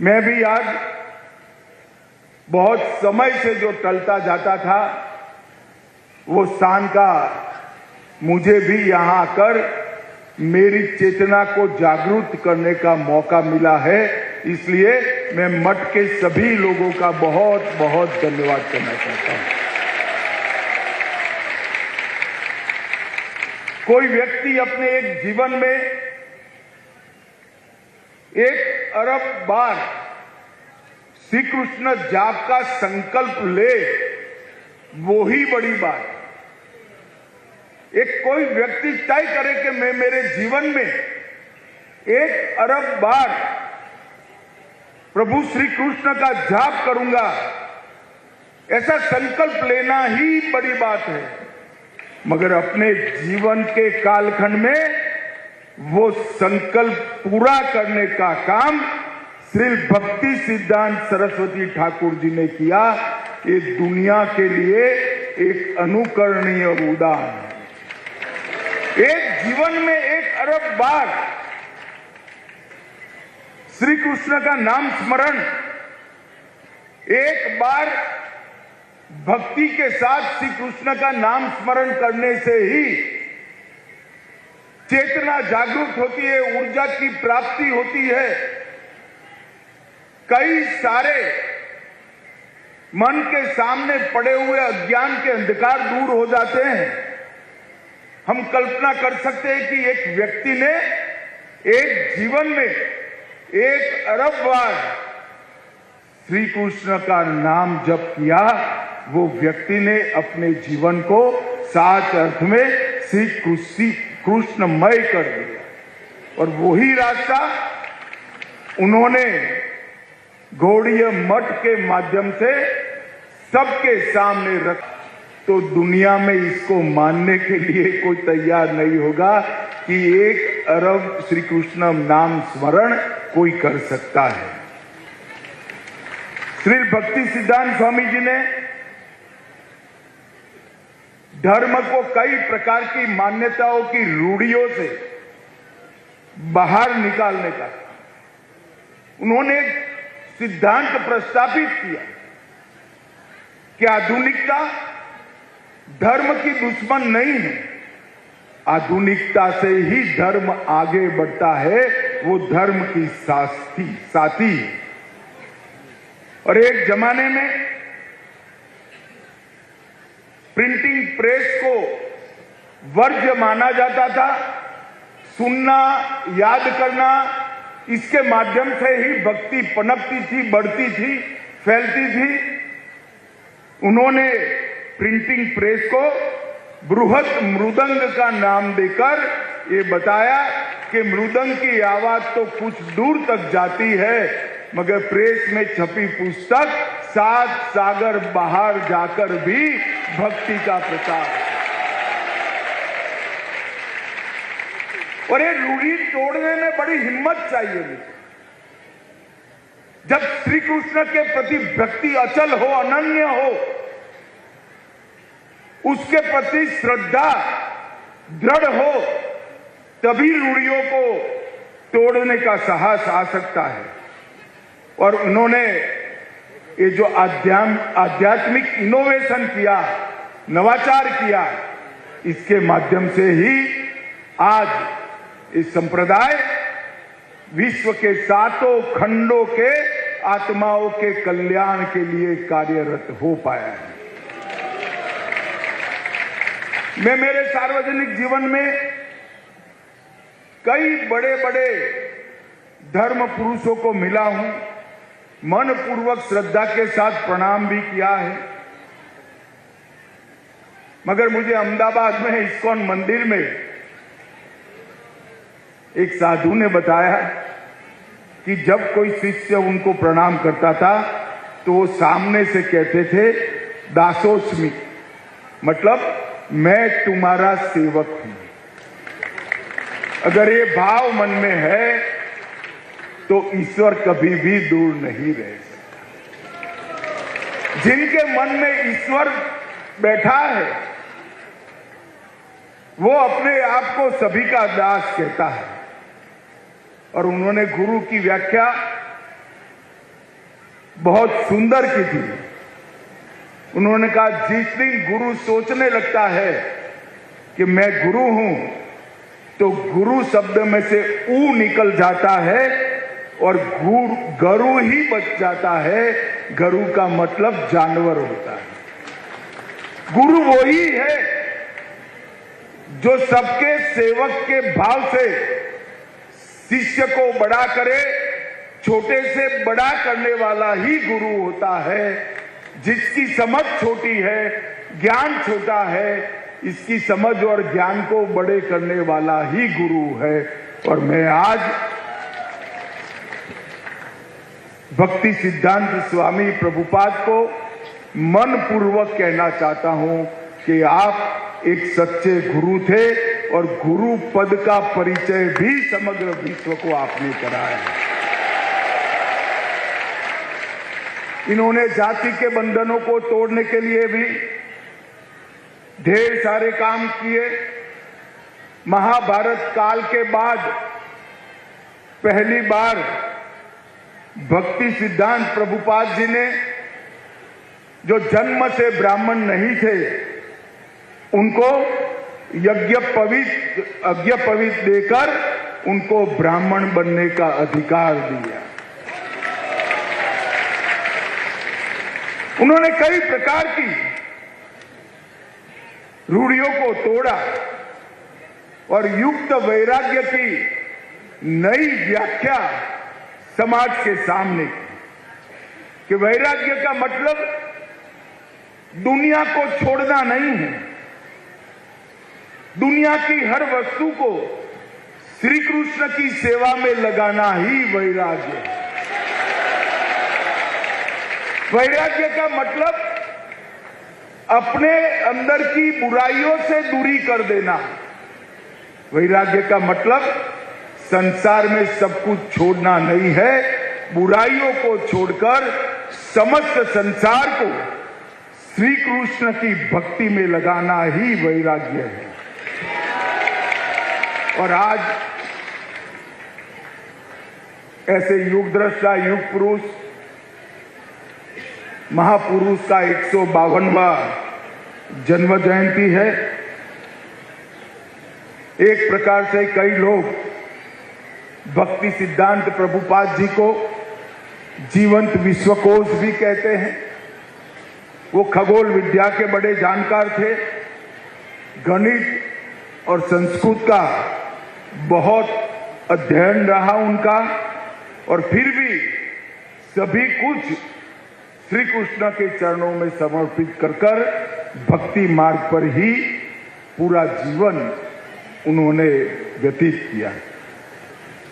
मैं भी आज बहुत समय से जो टलता जाता था वो स्थान का मुझे भी यहां आकर मेरी चेतना को जागरूक करने का मौका मिला है। इसलिए मैं मठ के सभी लोगों का बहुत बहुत धन्यवाद करना चाहता हूं। कोई व्यक्ति अपने एक जीवन में 1 अरब बार श्री कृष्ण जाप का संकल्प ले, वो ही बड़ी बात। एक कोई व्यक्ति तय करे कि मैं मेरे जीवन में 1 अरब बार प्रभु श्री कृष्ण का जाप करूंगा, ऐसा संकल्प लेना ही बड़ी बात है। मगर अपने जीवन के कालखंड में वो संकल्प पूरा करने का काम श्री भक्ति सिद्धांत सरस्वती ठाकुर जी ने किया। ये दुनिया के लिए एक अनुकरणीय उदाहरण है। एक जीवन में 1 अरब बार श्री कृष्ण का नाम स्मरण, एक बार भक्ति के साथ श्री कृष्ण का नाम स्मरण करने से ही चेतना जागरूक होती है, ऊर्जा की प्राप्ति होती है। कई सारे मन के सामने पड़े हुए अज्ञान के अंधकार दूर हो जाते हैं। हम कल्पना कर सकते हैं कि एक व्यक्ति ने एक जीवन में 1 अरब बार श्री कृष्ण का नाम जप किया, वो व्यक्ति ने अपने जीवन को साच अर्थ में श्री कृष्णमय कर दिया। और वही रास्ता उन्होंने गौड़ीय मठ के माध्यम से सबके सामने रखा। तो दुनिया में इसको मानने के लिए कोई तैयार नहीं होगा कि 1 अरब श्री कृष्ण नाम स्मरण कोई कर सकता है। श्री भक्ति सिद्धांत स्वामी जी ने धर्म को कई प्रकार की मान्यताओं की रूढ़ियों से बाहर निकालने का उन्होंने सिद्धांत प्रस्तावित किया कि आधुनिकता धर्म की दुश्मन नहीं है। आधुनिकता से ही धर्म आगे बढ़ता है, वो धर्म की साथी है। और एक जमाने में प्रिंटिंग प्रेस को वर्ज्य माना जाता था। सुनना, याद करना, इसके माध्यम से ही भक्ति पनपती थी, बढ़ती थी, फैलती थी। उन्होंने प्रिंटिंग प्रेस को बृहत मृदंग का नाम देकर ये बताया कि मृदंग की आवाज तो कुछ दूर तक जाती है, मगर प्रेस में छपी पुस्तक 7 सागर बाहर जाकर भी भक्ति का प्रचार। और ये रूढ़ी तोड़ने में बड़ी हिम्मत चाहिए। जब श्री कृष्ण के प्रति भक्ति अचल हो, अनन्य हो, उसके प्रति श्रद्धा दृढ़ हो, तभी रूढ़ियों को तोड़ने का साहस आ सकता है। और उन्होंने ये जो आध्यात्मिक इनोवेशन किया, नवाचार किया, इसके माध्यम से ही आज इस संप्रदाय विश्व के 7 खंडों के आत्माओं के कल्याण के लिए कार्यरत हो पाया है। मैं मेरे सार्वजनिक जीवन में कई बड़े बड़े धर्म पुरुषों को मिला हूं, मन पूर्वक श्रद्धा के साथ प्रणाम भी किया है। मगर मुझे अहमदाबाद में इस्कॉन मंदिर में एक साधु ने बताया कि जब कोई शिष्य उनको प्रणाम करता था तो वो सामने से कहते थे दासोस्मि, मतलब मैं तुम्हारा सेवक हूं। अगर ये भाव मन में है तो ईश्वर कभी भी दूर नहीं रह सकता। जिनके मन में ईश्वर बैठा है वो अपने आप को सभी का दास कहता है। और उन्होंने गुरु की व्याख्या बहुत सुंदर की थी। उन्होंने कहा, जिस दिन गुरु सोचने लगता है कि मैं गुरु हूं, तो गुरु शब्द में से ऊ निकल जाता है और गरु ही बच जाता है। गरु का मतलब जानवर होता है। गुरु वही है जो सबके सेवक के भाव से शिष्य को बड़ा करे। छोटे से बड़ा करने वाला ही गुरु होता है। जिसकी समझ छोटी है, ज्ञान छोटा है, इसकी समझ और ज्ञान को बड़े करने वाला ही गुरु है। और मैं आज भक्ति सिद्धांत स्वामी प्रभुपाद को मनपूर्वक कहना चाहता हूं कि आप एक सच्चे गुरु थे और गुरु पद का परिचय भी समग्र विश्व को आपने कराया। इन्होंने जाति के बंधनों को तोड़ने के लिए भी ढेर सारे काम किए। महाभारत काल के बाद पहली बार भक्ति सिद्धांत प्रभुपाद जी ने, जो जन्म से ब्राह्मण नहीं थे, उनको यज्ञ पवित्र देकर उनको ब्राह्मण बनने का अधिकार दिया। उन्होंने कई प्रकार की रूढ़ियों को तोड़ा और युक्त वैराग्य की नई व्याख्या समाज के सामने की कि वैराग्य का मतलब दुनिया को छोड़ना नहीं है। दुनिया की हर वस्तु को श्री कृष्ण की सेवा में लगाना ही वैराग्य है। वैराग्य का मतलब अपने अंदर की बुराइयों से दूरी कर देना। वैराग्य का मतलब संसार में सब कुछ छोड़ना नहीं है, बुराइयों को छोड़कर समस्त संसार को श्री कृष्ण की भक्ति में लगाना ही वैराग्य है। और आज ऐसे युग दृष्टा, युग पुरुष, महापुरुष का 152वां जन्म जयंती है। एक प्रकार से कई लोग भक्ति सिद्धांत प्रभुपाद जी को जीवंत विश्वकोश भी कहते हैं। वो खगोल विद्या के बड़े जानकार थे। गणित और संस्कृत का बहुत अध्ययन रहा उनका, और फिर भी सभी कुछ श्री कृष्ण के चरणों में समर्पित कर भक्ति मार्ग पर ही पूरा जीवन उन्होंने व्यतीत किया।